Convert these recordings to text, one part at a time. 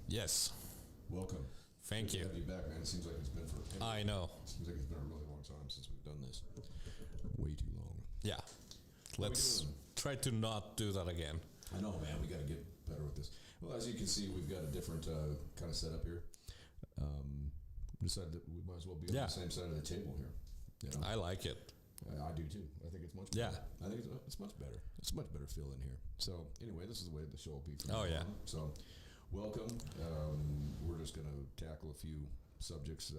Yes. Welcome. Thank Good you. to have you back, man. It seems like it's been forever. I know. It seems like it's been a really long time since we've done this. Way too long. Yeah. Let's try to not do that again. I know, man. We got to get better with this. Well, as you can see, we've got a different kind of setup here. Decided that we might as well be on the same side of the table here. You know? I like it. I do too. I think it's much Yeah. better. I think it's much better. It's a much better feel in here. So anyway, this is the way the show will be from Oh, now yeah. on. So welcome. We're just going to tackle a few subjects.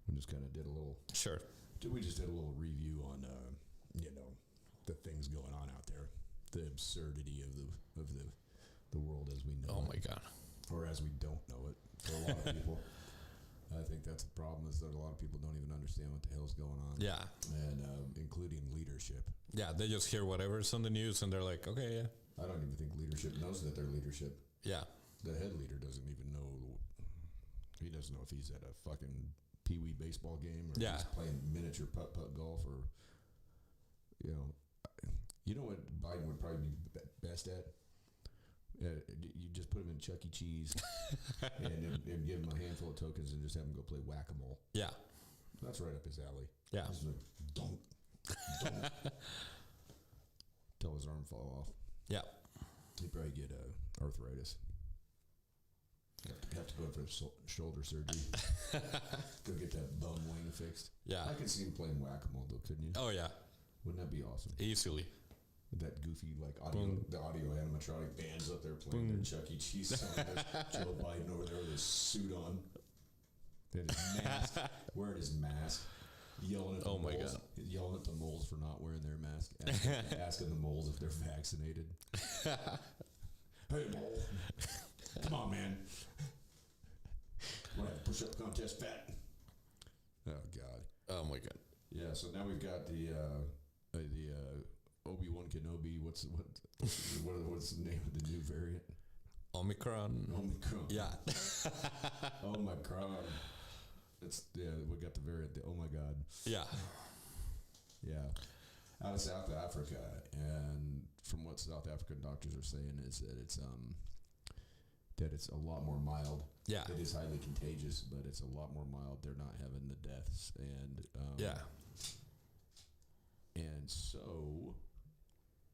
We just kind of did a little. Sure. We just did a little review on, the things going on out there, the absurdity of the world as we know Oh it, my God. or as we don't know it. For a lot of people, I think that's the problem, is that a lot of people don't even understand what the hell's going on. Yeah. And including leadership. Yeah. They just hear whatever's on the news and they're like, okay, yeah. I don't even think leadership knows that they're leadership. Yeah. The head leader doesn't even know. He doesn't know if he's at a fucking pee-wee baseball game or if he's playing miniature putt-putt golf or, you know what Biden would probably be best at? You just put him in Chuck E. Cheese and give him a handful of tokens and just have him go play whack-a-mole. Yeah. That's right up his alley. Yeah. Just like, don't. Till his arm fall off. Yeah. He'd probably get arthritis. Have to go for shoulder surgery. Go get that bum wing fixed. Yeah. I could see him playing whack-a-mole though, couldn't you? Oh yeah. Wouldn't that be awesome? Easily. That goofy the audio animatronic bands up there playing their Chuck E. Cheese song. There's Joe Biden over there with his suit on. And his mask. Wearing his mask. Yelling at the moles. God. Yelling at the moles for not wearing their mask. Asking the moles if they're vaccinated. Hey, mole. Come on, man. Want to have a push-up contest, fat? Oh, God. Oh my God. Yeah, so now we've got the Obi-Wan Kenobi. What's the name of the new variant? Omicron. Yeah. Omicron. We got the variant. Oh my God. Yeah. Yeah. Out of South Africa, and from what South African doctors are saying is that it's a lot more mild. Yeah. It is highly contagious, but it's a lot more mild. They're not having the deaths, and and so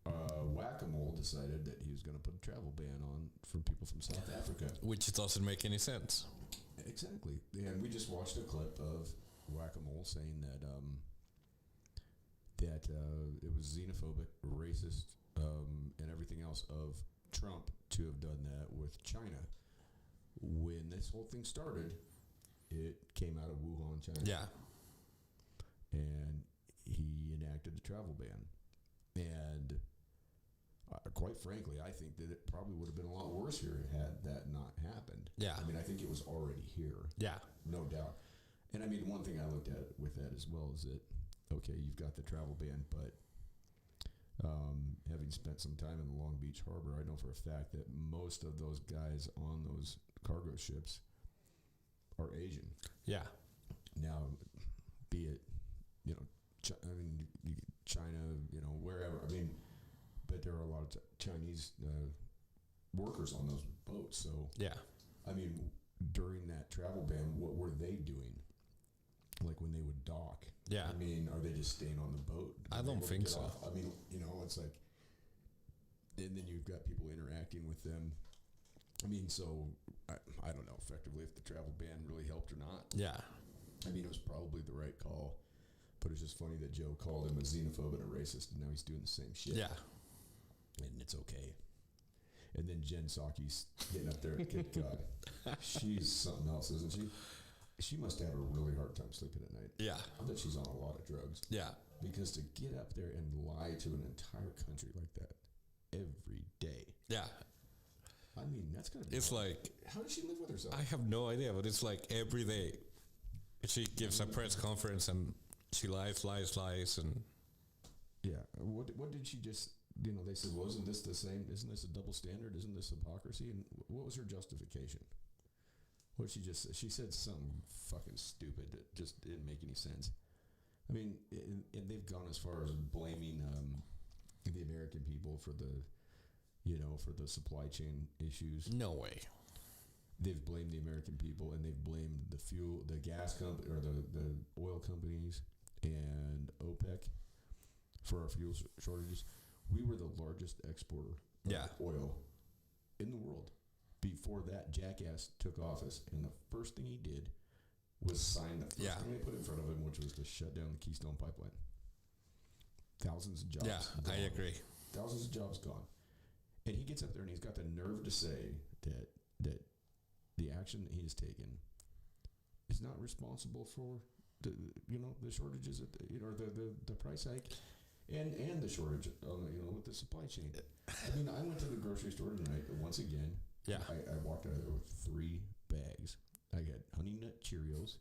Whack-A-Mole decided that he was going to put a travel ban on for people from South Africa. Which doesn't make any sense. Exactly. And we just watched a clip of Whack-A-Mole saying that it was xenophobic, racist, and everything else of Trump to have done that with China. When this whole thing started, it came out of Wuhan, China. Yeah. And he enacted the travel ban. And quite frankly, I think that it probably would have been a lot worse here had that not happened. Yeah. I mean, I think it was already here. Yeah. No doubt. And I mean, one thing I looked at with that as well is that, okay, you've got the travel ban, but having spent some time in the Long Beach Harbor, I know for a fact that most of those guys on those cargo ships are Asian. Yeah. Now, be it, China, wherever. I mean, but there are a lot of Chinese workers on those boats. So, yeah. I mean, during that travel ban, what were they doing? Like when they would dock? Yeah. I mean, are they just staying on the boat? I don't think so. Off? I mean, it's like, and then you've got people interacting with them. I mean, so I don't know effectively if the travel ban really helped or not. Yeah. I mean, it was probably the right call, but it's just funny that Joe called him a xenophobe and a racist, and now he's doing the same shit. Yeah. And it's okay. And then Jen Psaki's getting up there. Good God. She's something else, isn't she? She must have a really hard time sleeping at night. Yeah. I bet she's on a lot of drugs. Yeah. Because to get up there and lie to an entire country like that every day. Yeah. I mean, that's going to be It's hard. like... How does she live with herself? I have no idea, but it's like every day she gives a press conference and she lies, and... Yeah. What did she just... they said, well, isn't this the same? Isn't this a double standard? Isn't this hypocrisy? And what was her justification? What did she just say? She said something fucking stupid that just didn't make any sense. I mean, and they've gone as far as blaming the American people for the, for the supply chain issues. No way. they've blamed the American people, and they've blamed the gas company, or the oil companies, and OPEC for our fuel shortages. We were the largest exporter of oil in the world before that jackass took office, and the first thing he did was sign the first thing they put in front of him, which was to shut down the Keystone Pipeline. Thousands of jobs. Yeah, I agree. Thousands of jobs gone. And he gets up there and he's got the nerve to say that the action that he has taken is not responsible for the shortages, the price hike, and the shortage with the supply chain. I mean, I went to the grocery store tonight once again. Yeah. I walked out of there with 3 bags. I got Honey Nut Cheerios,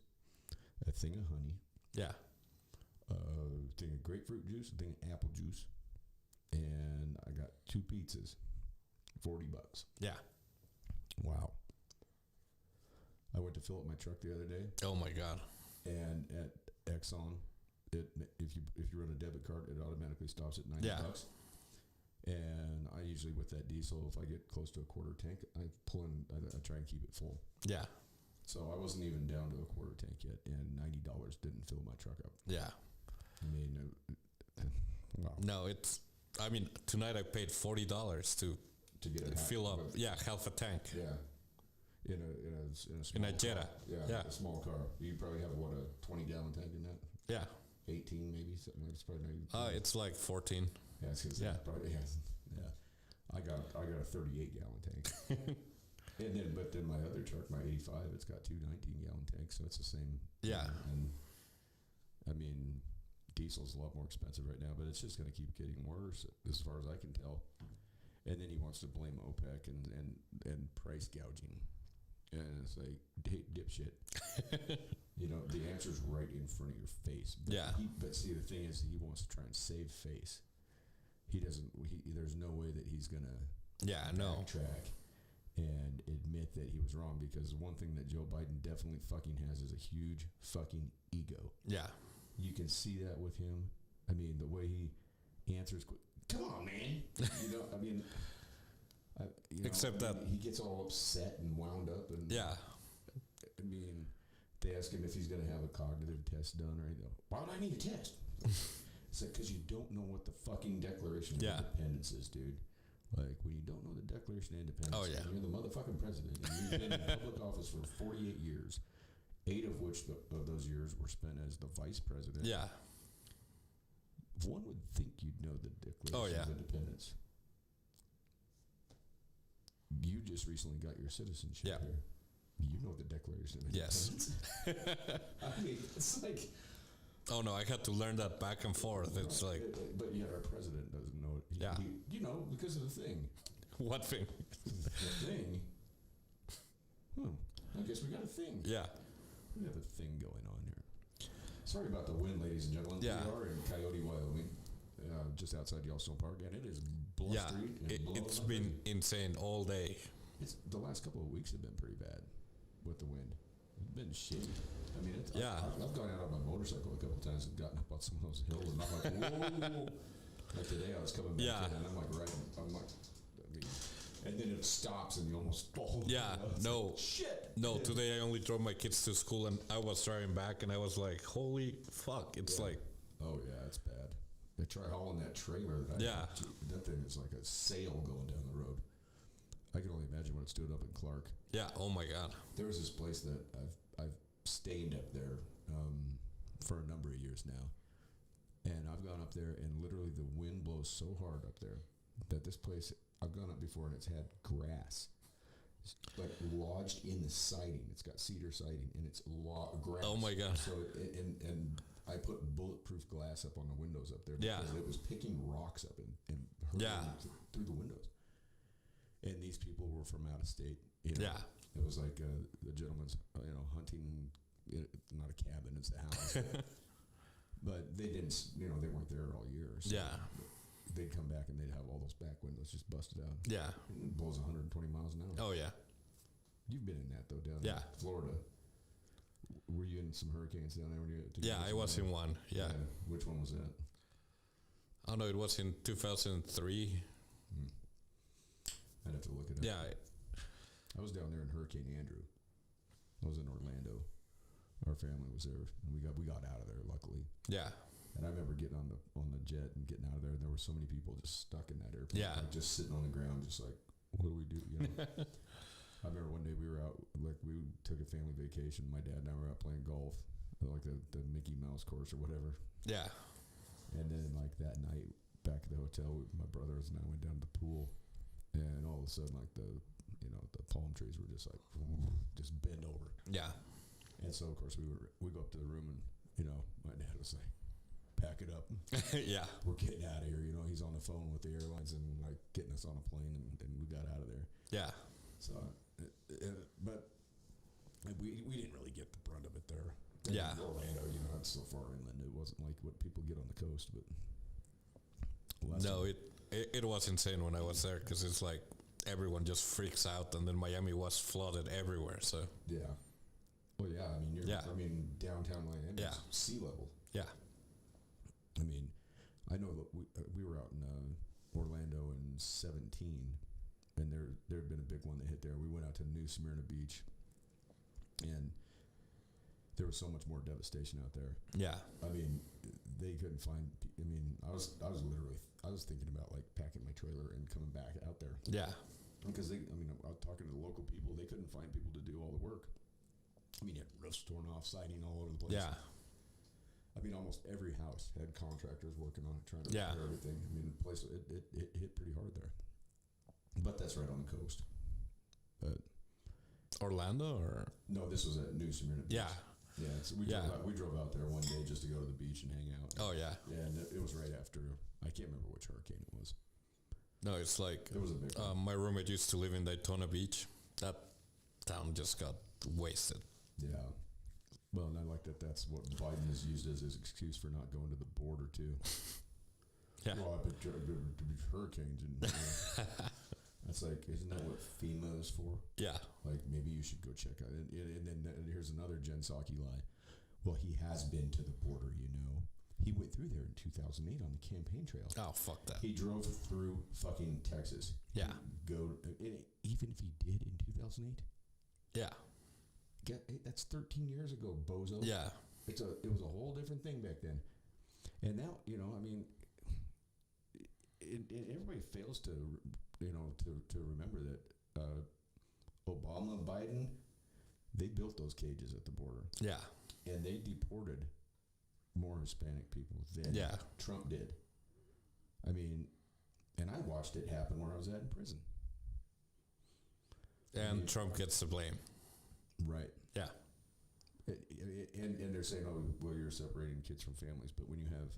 a thing of honey. Yeah. A thing of grapefruit juice, a thing of apple juice, and I got 2 pizzas, $40. Yeah. Wow. I went to fill up my truck the other day, Oh my God. and at Exxon, if you run a debit card, it automatically stops at $90. And I usually, with that diesel, if I get close to a quarter tank, I pull in. I try and keep it full. Yeah. So I wasn't even down to a quarter tank yet, and $90 didn't fill my truck up. Yeah. I mean, wow. No, I mean, tonight I paid $40 To get a fill up. Half a tank. Yeah. In a small Jetta. car. Yeah. A small car. You probably have a 20-gallon tank in that. Yeah. 18 maybe, something like. It's probably not. It's like 14. Yeah, probably, yeah. I got a 38-gallon tank. But then my other truck, my 85, it's got 2 19-gallon tanks, so it's the same. Yeah. And I mean, diesel's a lot more expensive right now, but it's just going to keep getting worse as far as I can tell. And then he wants to blame OPEC and price gouging. And it's like, hey, dipshit. The answer's right in front of your face. But but see, the thing is, he wants to try and save face. He doesn't. There's no way that he's gonna backtrack and admit that he was wrong, because one thing that Joe Biden definitely fucking has is a huge fucking ego. Yeah. You can see that with him. I mean, the way he answers. Come on, man. I mean. Except that he gets all upset and wound up, and I mean, they ask him if he's going to have a cognitive test done, or anything. Why would I need a test? It's like, because you don't know what the fucking Declaration of Independence is, dude. Like, when you don't know the Declaration of Independence, and you're the motherfucking president, and you've been in public office for 48 years, 8 of which of those years were spent as the vice president. Yeah. One would think you'd know the Declaration of Independence. You just recently got your citizenship here. You know the Declaration of Independence. Yes. I mean, it's like... Oh, no, I had to learn that back and forth. It's like... But yet our president doesn't know it. Because of the thing. What thing? The thing? I guess we got a thing. Yeah. We have a thing going on here. Sorry about the wind, ladies and gentlemen. Yeah. We are in Coyote, Wyoming. Just outside Yellowstone Park, and it is blustery. It's been insane all day. The last couple of weeks have been pretty bad with the wind. It's been shitty. I mean, I've gone out on my motorcycle a couple of times and gotten up on some of those hills, and I'm like, whoa. Like today, I was coming back in, and I'm like, and then it stops, and you almost fall. Yeah, no. Shit. No, today I only drove my kids to school, and I was driving back, and I was like, holy fuck. It's like... Oh, yeah, it's bad. They try hauling that trailer. That thing is like a sail going down the road. I can only imagine when it stood up in Clark. Yeah. Oh my God. There was this place that I've stayed up there for a number of years now, and I've gone up there, and literally the wind blows so hard up there that this place, I've gone up before, and it's had grass like lodged in the siding. It's got cedar siding, and it's grass. Oh my God. So and I put bulletproof glass up on the windows up there because it was picking rocks up and hurling through the windows. And these people were from out of state. It was like the gentleman's, hunting. Not a cabin, it's a house. But they didn't, they weren't there all year. So they'd come back and they'd have all those back windows just busted out. Yeah. It blows 120 miles an hour. Oh yeah. You've been in that though down in Florida. Were you in some hurricanes down there? I was in one. Yeah. Which one was that? Oh no, it was in 2003. I'd have to look it up. Yeah. I was down there in Hurricane Andrew. I was in Orlando. Our family was there, and we got out of there luckily. Yeah. And I remember getting on the jet and getting out of there, and there were so many people just stuck in that airplane. Yeah. Like just sitting on the ground, just like, what do we do? You know. I remember one day we were out, like we took a family vacation. My dad and I were out playing golf, like the Mickey Mouse course or whatever. Yeah. And then like that night, back at the hotel, my brothers and I went down to the pool, and all of a sudden, like the palm trees were just like just bend over. Yeah. And so of course we go up to the room, and my dad was like, pack it up. Yeah. We're getting out of here. He's on the phone with the airlines and like getting us on a plane, and we got out of there. Yeah. So, but we didn't really get the brunt of it there. Yeah. In Orlando, it's so far inland. It wasn't like what people get on the coast, but no, it was insane when I was there, because it's like everyone just freaks out, and then Miami was flooded everywhere. So yeah. Well, yeah. I mean, downtown Miami, Yeah. sea level. yeah. I mean, I know that we were out in Orlando in 2017, and there had been a big one that hit there. We went out to New Smyrna Beach, and there was so much more devastation out there. Yeah. I mean, they couldn't find. I mean, I was thinking about like packing my trailer and coming back out there, Yeah. because I was talking to the local people. They couldn't find people to do all the work. I mean, you had roofs torn off, siding all over the place. Yeah. I mean, almost every house had contractors working on it, trying to Yeah. repair everything. I mean, the place it hit pretty hard there. But that's right on the coast. But Orlando or no, this was at New Smyrna Beach. yeah. Yeah. So we drove out there one day just to go to the beach and hang out. Oh yeah. Yeah, and it was right after. I can't remember which hurricane it was. No, it's like It was a big one. my roommate used to live in Daytona Beach. That town just got wasted. Yeah. Well, and I like that. That's what Biden has used as his excuse for not going to the border too. Yeah. Well, I bet there's hurricanes and. That's like, isn't that what FEMA is for? Yeah. Like, maybe you should go check out it. And then here's another Jen Psaki lie. Well, he has been to the border, He went through there in 2008 on the campaign trail. Oh, fuck that. He drove through fucking Texas. Yeah. Even if he did in 2008, Yeah. that's 13 years ago, bozo. Yeah. It was a whole different thing back then. And now, everybody fails to remember that Obama, Biden, they built those cages at the border, Yeah. and they deported more Hispanic people than Yeah. Trump did. I mean, and I watched it happen where I was at in prison. And Trump gets the blame. Right. Yeah. And they're saying, oh, well, you're separating kids from families. But when you have,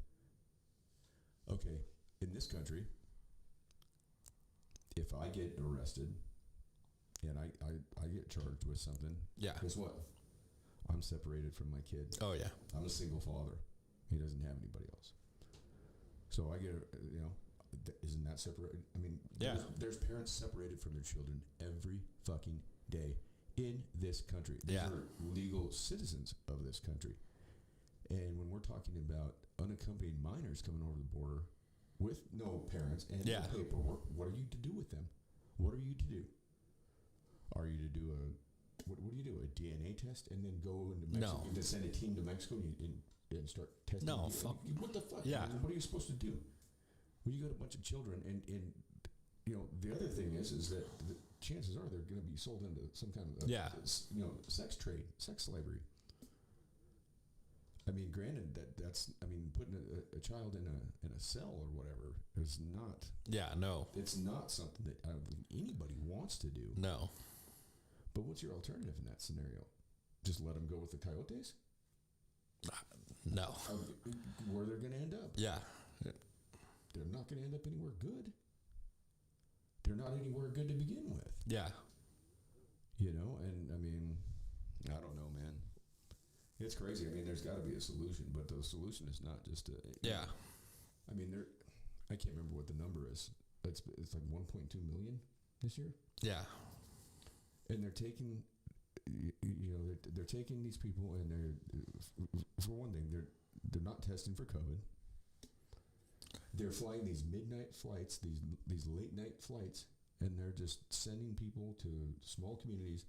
okay, in this country, if I get arrested and I get charged with something, Yeah. guess what? I'm separated from my kid. Oh yeah. I'm a single father. He doesn't have anybody else. So I get, isn't that separate? I mean, Yeah. there's parents separated from their children every fucking day in this country. These Yeah. are legal citizens of this country. And when we're talking about unaccompanied minors coming over the border with no parents and Yeah. no paperwork, what are you to do with them? What are you to do? Are you to do what do you do? A DNA test and then go into Mexico? No. You send a team to Mexico and start testing? No, DNA? fuck. What the fuck? Yeah. What are you supposed to do? When you got a bunch of children and the other thing is that the chances are they're going to be sold into some kind of Yeah. Sex trade, sex slavery. I mean, granted that's putting a child in a cell or whatever is not. Yeah. No. It's not something that I don't think anybody wants to do. No. But what's your alternative in that scenario? Just let them go with the coyotes? No. Where they're going to end up? Yeah. They're not going to end up anywhere good. They're not anywhere good to begin with. Yeah. And I don't know, man. It's crazy. I mean, there's got to be a solution, but the solution is not just to. Yeah. I mean, I can't remember what the number is. It's like 1.2 million this year, Yeah. and they're taking, they're taking these people, and they're, for one thing, they're not testing for COVID. They're flying these midnight flights, these late night flights and they're just sending people to small communities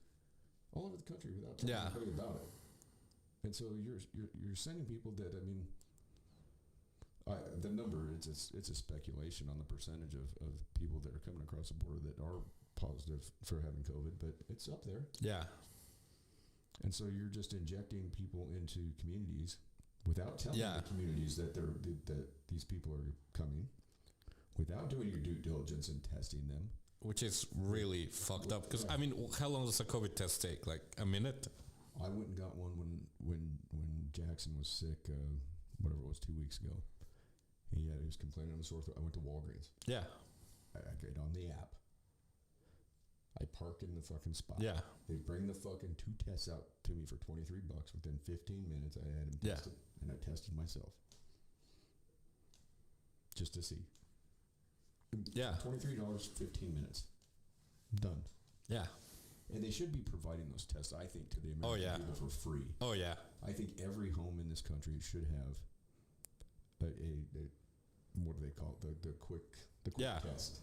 all over the country without telling Yeah. anybody about it. And so you're sending people that, I mean, the number, it's a speculation on the percentage of people that are coming across the border that are positive for having COVID, but it's up there. Yeah. And so you're just injecting people into communities without telling Yeah. the communities that that these people are coming, without doing your due diligence and testing them. Which is really fucked up. Because, Yeah. I mean, how long does a COVID test take? Like a minute? I went and got one when Jackson was sick, whatever it was, 2 weeks ago. He was complaining of a sore throat. I went to Walgreens. Yeah. I get on the app. I park in the fucking spot. Yeah. They bring the fucking 2 tests out to me for $23. Within 15 minutes, I had them Yeah. tested, and I tested myself just to see. Yeah. $23, 15 minutes, done. Yeah. And they should be providing those tests, I think, to the American Oh, yeah. people for free. Oh, yeah. I think every home in this country should have a what do they call it? The quick Yeah. test.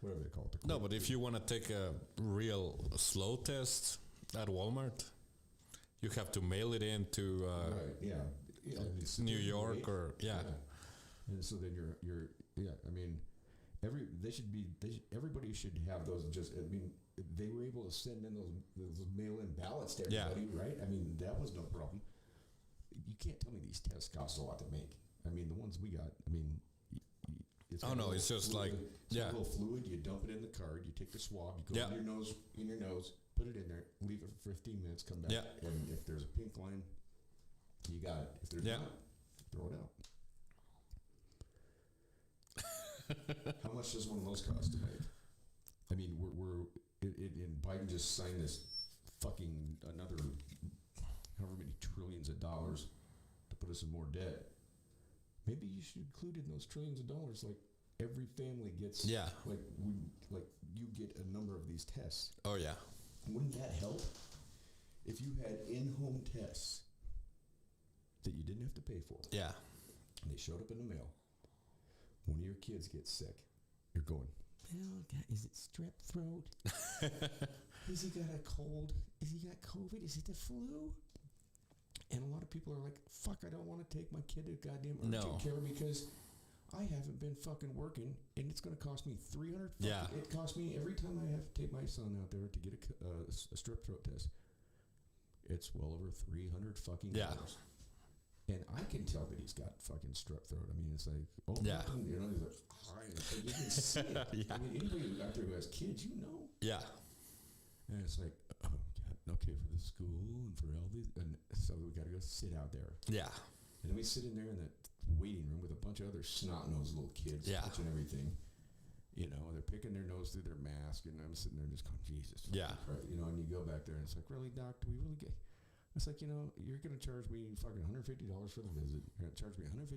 Whatever they call it. The No, quick but if you want to take a real slow test at Walmart, you have to mail it in to right, yeah. It's New still York wait. or, yeah. And so then you're yeah, I mean, everybody should have those. Just, I mean, they were able to send in those mail-in ballots to Yeah. everybody, right? I mean, that was no problem. You can't tell me these tests cost a lot to make. I mean, the ones we got, I mean, it's Oh, got a no, little it's just fluid, like- it's got yeah. a little fluid. You dump it in the card. You take the swab. You go Yeah. in your nose, put it in there, leave it for 15 minutes, come back, Yeah. and if there's a pink line, you got it. If there's Yeah. not, throw it out. How much does one of those cost to make? I mean, and Biden just signed this fucking another however many trillions of dollars to put us in more debt. Maybe you should include in those trillions of dollars, like every family gets, Yeah. like you get a number of these tests. Oh, yeah. Wouldn't that help if you had in-home tests that you didn't have to pay for? Yeah. And they showed up in the mail. One of your kids gets sick. You're going, well, is it strep throat? Has he got a cold? Has he got COVID? Is it the flu? And a lot of people are like, fuck, I don't want to take my kid to goddamn urgent No. care because I haven't been fucking working and it's going to cost me $300. Yeah. It costs me every time I have to take my son out there to get a strep throat test. It's well over $300 fucking Yeah. dollars. And I can tell that he's got fucking strep throat. I mean, it's like, oh, Yeah. you know, he's like, hi. It's like, you can see it. Yeah. I mean, anybody out there who has kids, you know. Yeah. And it's like, oh, God, okay, for the school and for all these. And so we got to go sit out there. Yeah. And then we sit in there in that waiting room with a bunch of other snot-nosed little kids Yeah. touching everything. You know, they're picking their nose through their mask, and I'm sitting there just going, Jesus. Yeah. Christ. You know, and you go back there, and it's like, really, Doc, do we really get... It's like, you know, you're going to charge me fucking $150 for the visit. You're going to charge me $150